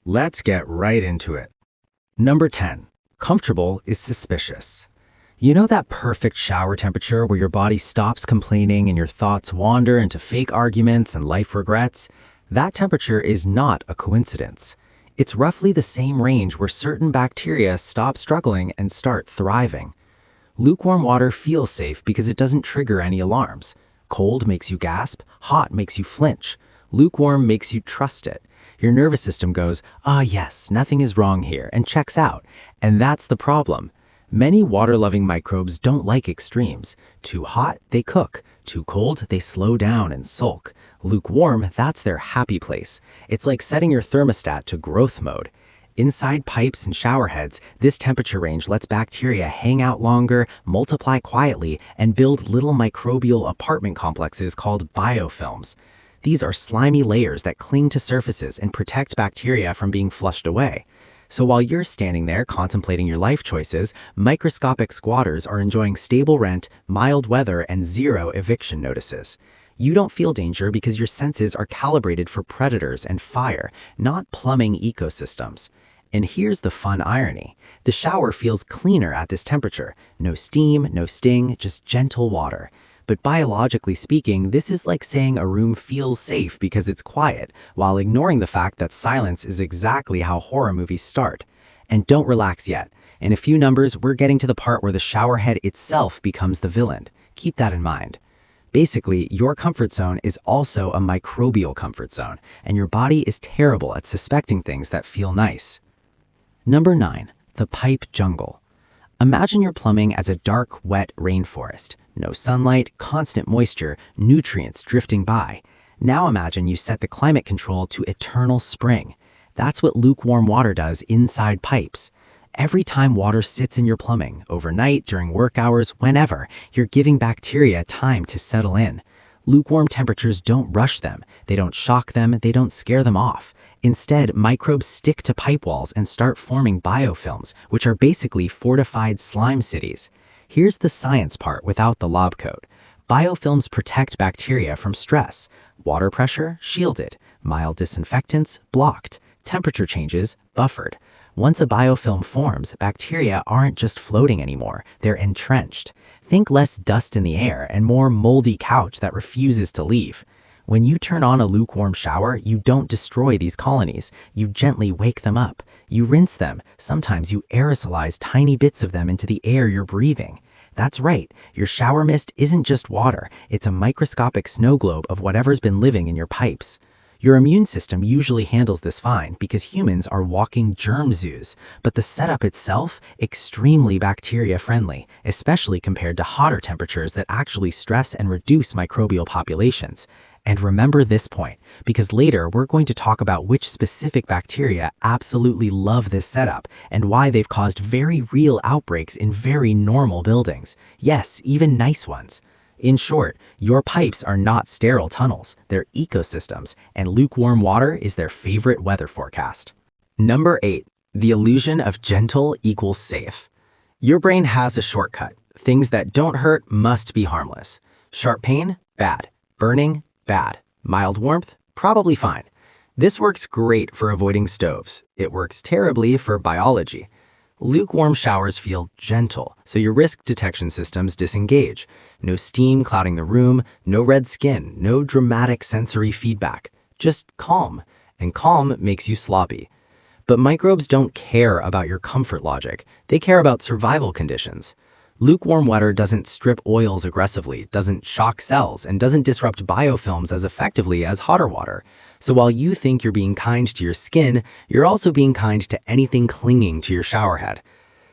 Let's get right into it. Number 10. Comfortable is suspicious. You know that perfect shower temperature where your body stops complaining and your thoughts wander into fake arguments and life regrets? That temperature is not a coincidence. It's roughly the same range where certain bacteria stop struggling and start thriving. Lukewarm water feels safe because it doesn't trigger any alarms. Cold makes you gasp, hot makes you flinch. Lukewarm makes you trust it. Your nervous system goes, "Ah, yes, nothing is wrong here," and checks out. And that's the problem. Many water-loving microbes don't like extremes. Too hot, they cook. Too cold, they slow down and sulk. Lukewarm, that's their happy place. It's like setting your thermostat to growth mode. Inside pipes and shower heads, this temperature range lets bacteria hang out longer, multiply quietly, and build little microbial apartment complexes called biofilms. These are slimy layers that cling to surfaces and protect bacteria from being flushed away. So while you're standing there contemplating your life choices, microscopic squatters are enjoying stable rent, mild weather, and zero eviction notices. You don't feel danger because your senses are calibrated for predators and fire, not plumbing ecosystems. And here's the fun irony. The shower feels cleaner at this temperature. No steam, no sting, just gentle water. But biologically speaking, this is like saying a room feels safe because it's quiet, while ignoring the fact that silence is exactly how horror movies start. And don't relax yet. In a few numbers, we're getting to the part where the shower head itself becomes the villain. Keep that in mind. Basically, your comfort zone is also a microbial comfort zone, and your body is terrible at suspecting things that feel nice. Number 9. The pipe jungle. Imagine your plumbing as a dark, wet rainforest. No sunlight, constant moisture, nutrients drifting by. Now imagine you set the climate control to eternal spring. That's what lukewarm water does inside pipes. Every time water sits in your plumbing, overnight, during work hours, whenever, you're giving bacteria time to settle in. Lukewarm temperatures don't rush them. They don't shock them. They don't scare them off. Instead, microbes stick to pipe walls and start forming biofilms, which are basically fortified slime cities. Here's the science part without the lab coat. Biofilms protect bacteria from stress. Water pressure, shielded. Mild disinfectants, blocked. Temperature changes, buffered. Once a biofilm forms, bacteria aren't just floating anymore, they're entrenched. Think less dust in the air and more moldy couch that refuses to leave. When you turn on a lukewarm shower, you don't destroy these colonies. You gently wake them up. You rinse them. Sometimes you aerosolize tiny bits of them into the air you're breathing. That's right, your shower mist isn't just water, it's a microscopic snow globe of whatever's been living in your pipes. Your immune system usually handles this fine because humans are walking germ zoos, but the setup itself, extremely bacteria-friendly, especially compared to hotter temperatures that actually stress and reduce microbial populations. And remember this point, because later we're going to talk about which specific bacteria absolutely love this setup and why they've caused very real outbreaks in very normal buildings. Yes, even nice ones. In short, your pipes are not sterile tunnels, they're ecosystems, and lukewarm water is their favorite weather forecast. Number 8. The illusion of gentle equals safe. Your brain has a shortcut. Things that don't hurt must be harmless. Sharp pain? Bad. Burning? Bad. Mild warmth? Probably fine. This works great for avoiding stoves. It works terribly for biology. Lukewarm showers feel gentle, so your risk detection systems disengage. No steam clouding the room, no red skin, no dramatic sensory feedback. Just calm, and calm makes you sloppy. But microbes don't care about your comfort logic. They care about survival conditions. Lukewarm water doesn't strip oils aggressively, doesn't shock cells, and doesn't disrupt biofilms as effectively as hotter water. So while you think you're being kind to your skin, you're also being kind to anything clinging to your shower head.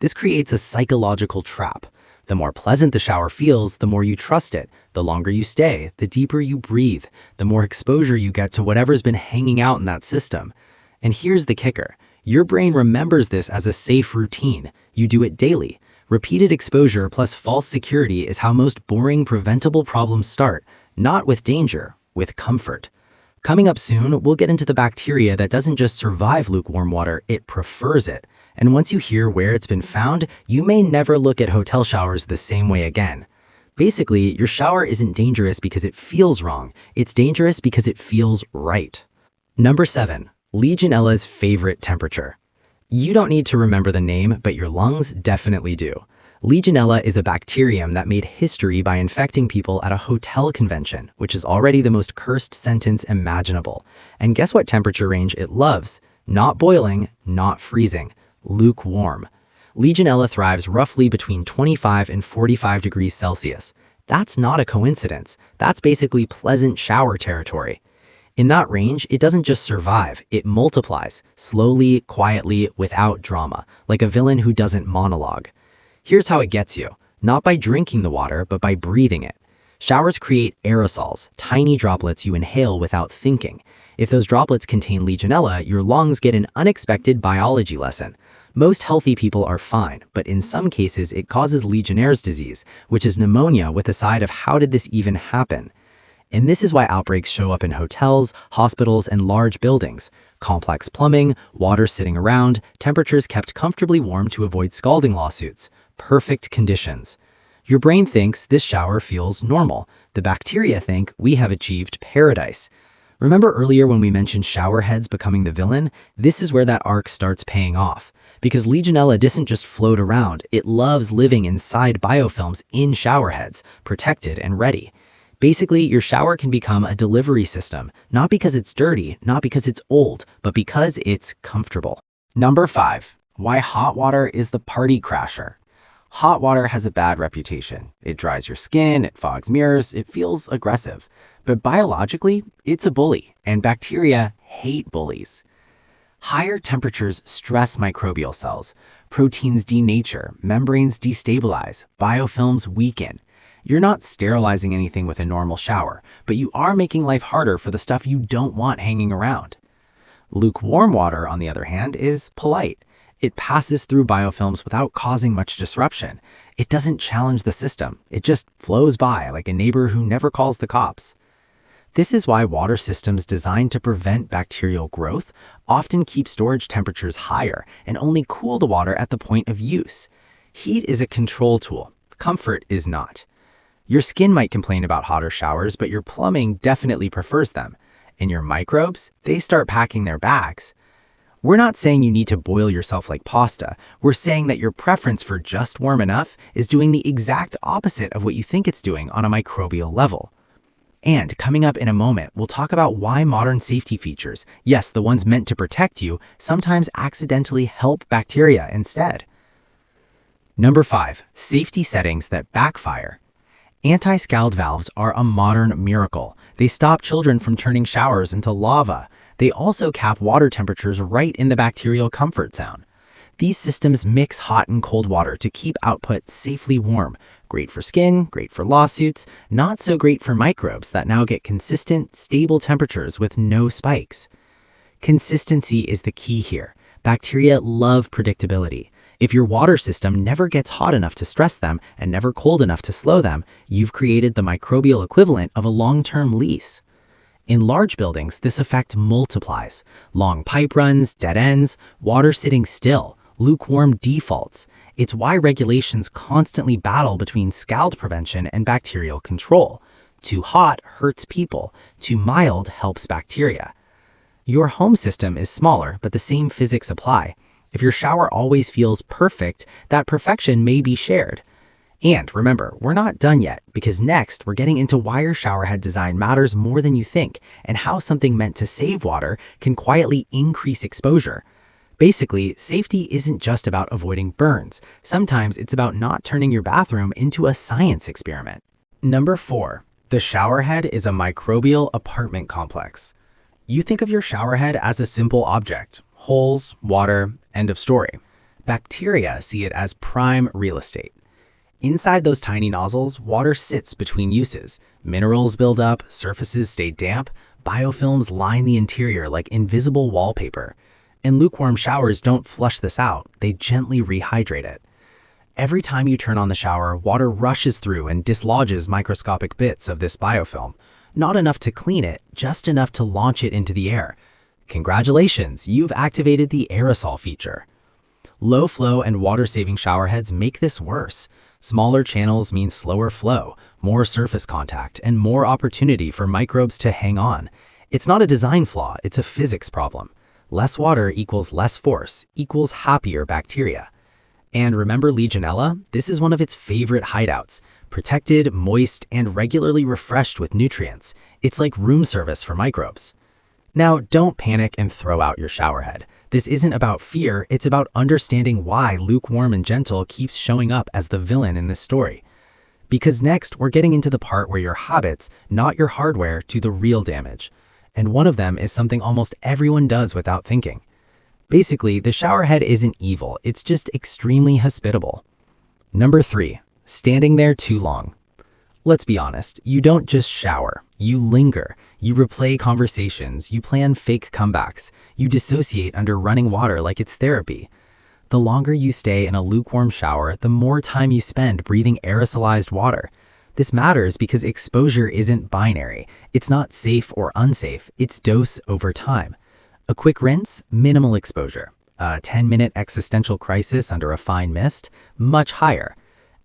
This creates a psychological trap. The more pleasant the shower feels, the more you trust it. The longer you stay, the deeper you breathe, the more exposure you get to whatever's been hanging out in that system. And here's the kicker. Your brain remembers this as a safe routine. You do it daily. Repeated exposure plus false security is how most boring preventable problems start, not with danger, with comfort. Coming up soon, we'll get into the bacteria that doesn't just survive lukewarm water, it prefers it. And once you hear where it's been found, you may never look at hotel showers the same way again. Basically, your shower isn't dangerous because it feels wrong. It's dangerous because it feels right. Number 7. Legionella's favorite temperature. You don't need to remember the name, but your lungs definitely do. Legionella is a bacterium that made history by infecting people at a hotel convention, which is already the most cursed sentence imaginable. And guess what temperature range it loves? Not boiling, not freezing. Lukewarm. Legionella thrives roughly between 25 and 45 degrees Celsius. That's not a coincidence. That's basically pleasant shower territory. In that range, it doesn't just survive, it multiplies, slowly, quietly, without drama, like a villain who doesn't monologue. Here's how it gets you, not by drinking the water, but by breathing it. Showers create aerosols, tiny droplets you inhale without thinking. If those droplets contain Legionella, your lungs get an unexpected biology lesson. Most healthy people are fine, but in some cases it causes Legionnaire's disease, which is pneumonia with a side of how did this even happen? And this is why outbreaks show up in hotels, hospitals, and large buildings. Complex plumbing, water sitting around, temperatures kept comfortably warm to avoid scalding lawsuits. Perfect conditions. Your brain thinks this shower feels normal. The bacteria think we have achieved paradise. Remember earlier when we mentioned showerheads becoming the villain? This is where that arc starts paying off. Because Legionella doesn't just float around, it loves living inside biofilms in showerheads, protected and ready. Basically, your shower can become a delivery system, not because it's dirty, not because it's old, but because it's comfortable. Number 5. Why hot water is the party crasher. Hot water has a bad reputation. It dries your skin, it fogs mirrors, it feels aggressive. But biologically, it's a bully, and bacteria hate bullies. Higher temperatures stress microbial cells. Proteins denature, membranes destabilize, biofilms weaken. You're not sterilizing anything with a normal shower, but you are making life harder for the stuff you don't want hanging around. Lukewarm water, on the other hand, is polite. It passes through biofilms without causing much disruption. It doesn't challenge the system. It just flows by like a neighbor who never calls the cops. This is why water systems designed to prevent bacterial growth often keep storage temperatures higher and only cool the water at the point of use. Heat is a control tool. Comfort is not. Your skin might complain about hotter showers, but your plumbing definitely prefers them. And your microbes, they start packing their bags. We're not saying you need to boil yourself like pasta. We're saying that your preference for just warm enough is doing the exact opposite of what you think it's doing on a microbial level. And coming up in a moment, we'll talk about why modern safety features, yes, the ones meant to protect you, sometimes accidentally help bacteria instead. Number 5, safety settings that backfire. Anti-scald valves are a modern miracle. They stop children from turning showers into lava. They also cap water temperatures right in the bacterial comfort zone. These systems mix hot and cold water to keep output safely warm. Great for skin, great for lawsuits, not so great for microbes that now get consistent, stable temperatures with no spikes. Consistency is the key here. Bacteria love predictability. If your water system never gets hot enough to stress them and never cold enough to slow them, you've created the microbial equivalent of a long-term lease. In large buildings, this effect multiplies. Long pipe runs, dead ends, water sitting still, lukewarm defaults. It's why regulations constantly battle between scald prevention and bacterial control. Too hot hurts people, too mild helps bacteria. Your home system is smaller, but the same physics apply. If your shower always feels perfect, that perfection may be shared. And remember, we're not done yet, because next we're getting into why your showerhead design matters more than you think, and how something meant to save water can quietly increase exposure. Basically, safety isn't just about avoiding burns. Sometimes it's about not turning your bathroom into a science experiment. Number 4, the showerhead is a microbial apartment complex. You think of your showerhead as a simple object. Holes, water, end of story. Bacteria see it as prime real estate. Inside those tiny nozzles, water sits between uses. Minerals build up, surfaces stay damp, biofilms line the interior like invisible wallpaper. And lukewarm showers don't flush this out, they gently rehydrate it. Every time you turn on the shower, water rushes through and dislodges microscopic bits of this biofilm. Not enough to clean it, just enough to launch it into the air. Congratulations, you've activated the aerosol feature. Low flow and water-saving showerheads make this worse. Smaller channels mean slower flow, more surface contact, and more opportunity for microbes to hang on. It's not a design flaw, it's a physics problem. Less water equals less force equals happier bacteria. And remember Legionella? This is one of its favorite hideouts. Protected, moist, and regularly refreshed with nutrients. It's like room service for microbes. Now, don't panic and throw out your showerhead. This isn't about fear, it's about understanding why lukewarm and gentle keeps showing up as the villain in this story. Because next, we're getting into the part where your habits, not your hardware, do the real damage. And one of them is something almost everyone does without thinking. Basically, the showerhead isn't evil, it's just extremely hospitable. Number 3, standing there too long. Let's be honest, you don't just shower, you linger, you replay conversations, you plan fake comebacks, you dissociate under running water like it's therapy. The longer you stay in a lukewarm shower, the more time you spend breathing aerosolized water. This matters because exposure isn't binary. It's not safe or unsafe, it's dose over time. A quick rinse, minimal exposure. A 10-minute existential crisis under a fine mist, much higher.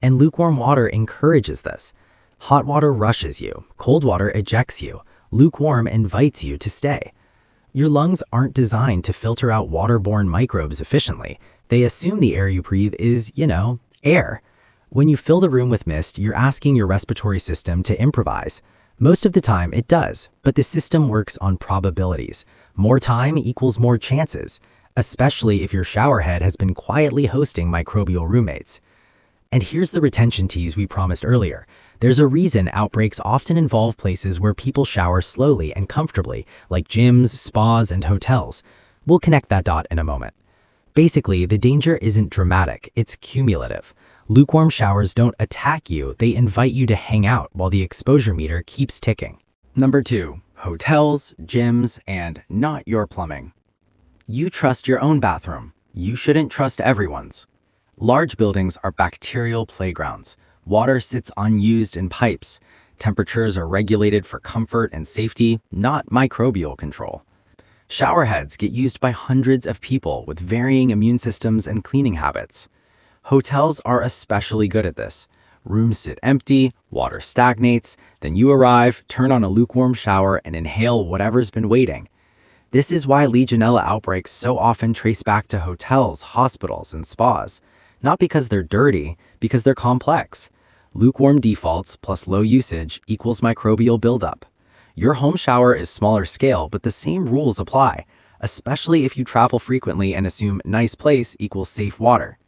And lukewarm water encourages this. Hot water rushes you, cold water ejects you, lukewarm invites you to stay. Your lungs aren't designed to filter out waterborne microbes efficiently. They assume the air you breathe is, air. When you fill the room with mist, you're asking your respiratory system to improvise. Most of the time it does, but the system works on probabilities. More time equals more chances, especially if your showerhead has been quietly hosting microbial roommates. And here's the retention tease we promised earlier. There's a reason outbreaks often involve places where people shower slowly and comfortably, like gyms, spas, and hotels. We'll connect that dot in a moment. Basically, the danger isn't dramatic, it's cumulative. Lukewarm showers don't attack you, they invite you to hang out while the exposure meter keeps ticking. Number 2, hotels, gyms, and not your plumbing. You trust your own bathroom. You shouldn't trust everyone's. Large buildings are bacterial playgrounds. Water sits unused in pipes. Temperatures are regulated for comfort and safety, not microbial control. Showerheads get used by hundreds of people with varying immune systems and cleaning habits. Hotels are especially good at this. Rooms sit empty, water stagnates, then you arrive, turn on a lukewarm shower, and inhale whatever's been waiting. This is why Legionella outbreaks so often trace back to hotels, hospitals, and spas. Not because they're dirty, because they're complex. Lukewarm defaults plus low usage equals microbial buildup. Your home shower is smaller scale, but the same rules apply, especially if you travel frequently and assume nice place equals safe water.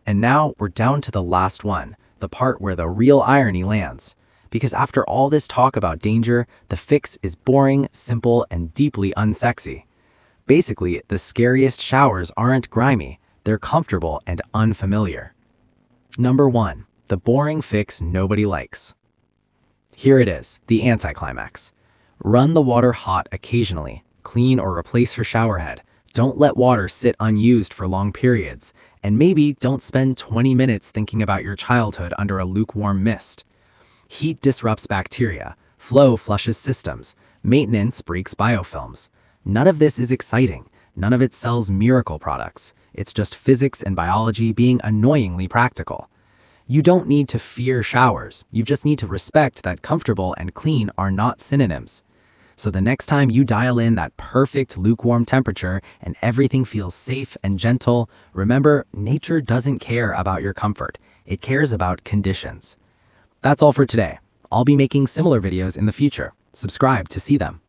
And now we're down to the last one, the part where the real irony lands. Because after all this talk about danger, the fix is boring, simple, and deeply unsexy. Basically, the scariest showers aren't grimy, they're comfortable and unfamiliar. Number 1, the boring fix nobody likes. Here it is, the anticlimax. Run the water hot occasionally. Clean or replace your showerhead. Don't let water sit unused for long periods. And maybe don't spend 20 minutes thinking about your childhood under a lukewarm mist. Heat disrupts bacteria. Flow flushes systems. Maintenance breaks biofilms. None of this is exciting. None of it sells miracle products. It's just physics and biology being annoyingly practical. You don't need to fear showers. You just need to respect that comfortable and clean are not synonyms. So the next time you dial in that perfect lukewarm temperature and everything feels safe and gentle, remember, nature doesn't care about your comfort. It cares about conditions. That's all for today. I'll be making similar videos in the future. Subscribe to see them.